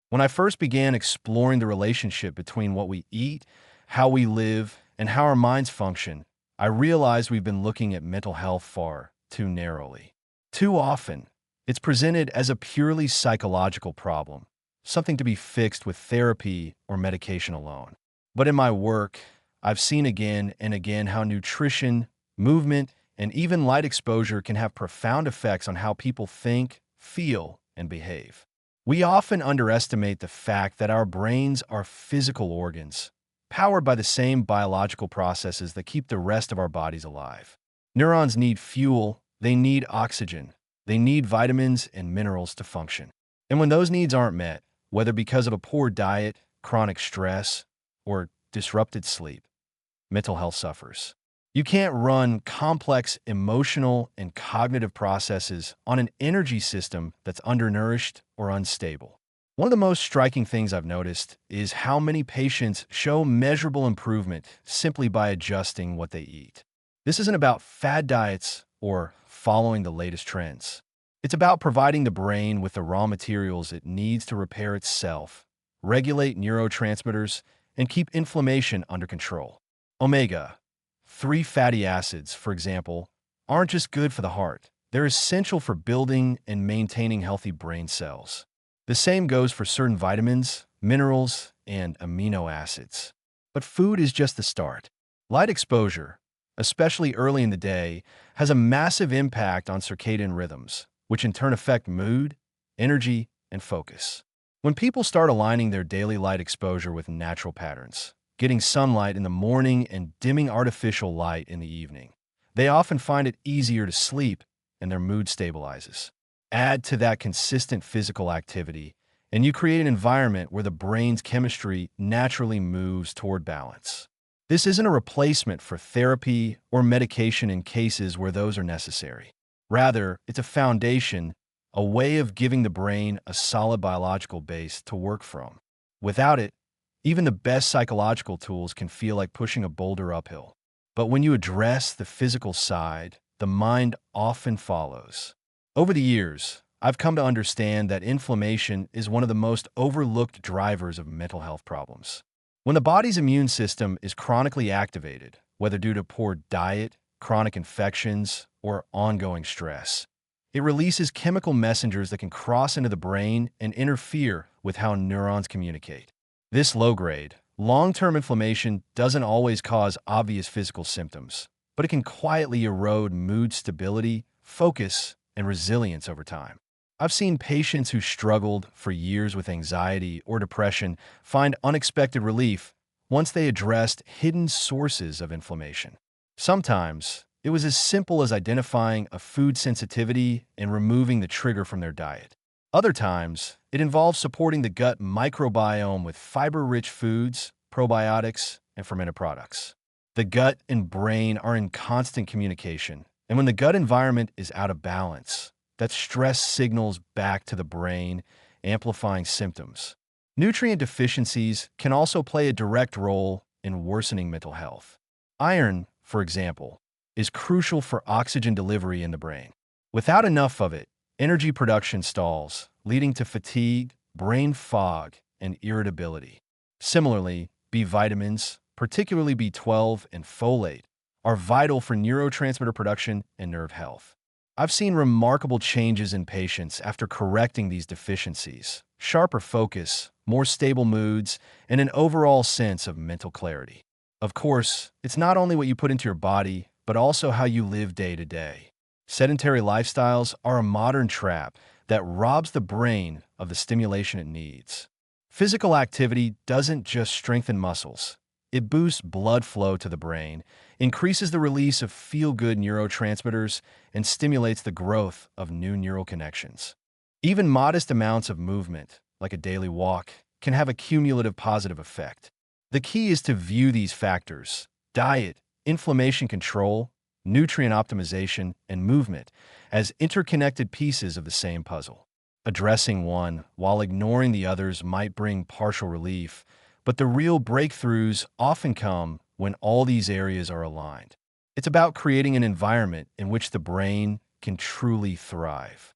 When I first began exploring the relationship between what we eat, how we live, and how our minds function, I realized we've been looking at mental health far too narrowly. Too often, it's presented as a purely psychological problem, something to be fixed with therapy or medication alone. But in my work, I've seen again and again how nutrition, movement, and even light exposure can have profound effects on how people think, feel, and behave. We often underestimate the fact that our brains are physical organs, powered by the same biological processes that keep the rest of our bodies alive. Neurons need fuel, they need oxygen, they need vitamins and minerals to function. And when those needs aren't met, whether because of a poor diet, chronic stress, or disrupted sleep, mental health suffers. You can't run complex emotional and cognitive processes on an energy system that's undernourished or unstable. One of the most striking things I've noticed is how many patients show measurable improvement simply by adjusting what they eat. This isn't about fad diets or following the latest trends. It's about providing the brain with the raw materials it needs to repair itself, regulate neurotransmitters, and keep inflammation under control. Omega-3 fatty acids, for example, aren't just good for the heart. They're essential for building and maintaining healthy brain cells. The same goes for certain vitamins, minerals, and amino acids. But food is just the start. Light exposure, especially early in the day, has a massive impact on circadian rhythms, which in turn affect mood, energy, and focus. When people start aligning their daily light exposure with natural patterns, getting sunlight in the morning and dimming artificial light in the evening, they often find it easier to sleep and their mood stabilizes. Add to that consistent physical activity, and you create an environment where the brain's chemistry naturally moves toward balance. This isn't a replacement for therapy or medication in cases where those are necessary. Rather, it's a foundation, a way of giving the brain a solid biological base to work from. Without it, even the best psychological tools can feel like pushing a boulder uphill. But when you address the physical side, the mind often follows. Over the years, I've come to understand that inflammation is one of the most overlooked drivers of mental health problems. When the body's immune system is chronically activated, whether due to poor diet, chronic infections, or ongoing stress, it releases chemical messengers that can cross into the brain and interfere with how neurons communicate. This low-grade, long-term inflammation doesn't always cause obvious physical symptoms, but it can quietly erode mood stability, focus, and resilience over time. I've seen patients who struggled for years with anxiety or depression find unexpected relief once they addressed hidden sources of inflammation. Sometimes, it was as simple as identifying a food sensitivity and removing the trigger from their diet. Other times, it involves supporting the gut microbiome with fiber-rich foods, probiotics, and fermented products. The gut and brain are in constant communication, and when the gut environment is out of balance, that stress signals back to the brain, amplifying symptoms. Nutrient deficiencies can also play a direct role in worsening mental health. Iron, for example, is crucial for oxygen delivery in the brain. Without enough of it, energy production stalls, leading to fatigue, brain fog, and irritability. Similarly, B vitamins, particularly B12 and folate, are vital for neurotransmitter production and nerve health. I've seen remarkable changes in patients after correcting these deficiencies: sharper focus, more stable moods, and an overall sense of mental clarity. Of course, it's not only what you put into your body, but also how you live day to day. Sedentary lifestyles are a modern trap that robs the brain of the stimulation it needs. Physical activity doesn't just strengthen muscles. It boosts blood flow to the brain, increases the release of feel-good neurotransmitters, and stimulates the growth of new neural connections. Even modest amounts of movement, like a daily walk, can have a cumulative positive effect. The key is to view these factors: diet, inflammation control, nutrient optimization, and movement as interconnected pieces of the same puzzle. Addressing one while ignoring the others might bring partial relief, but the real breakthroughs often come when all these areas are aligned. It's about creating an environment in which the brain can truly thrive.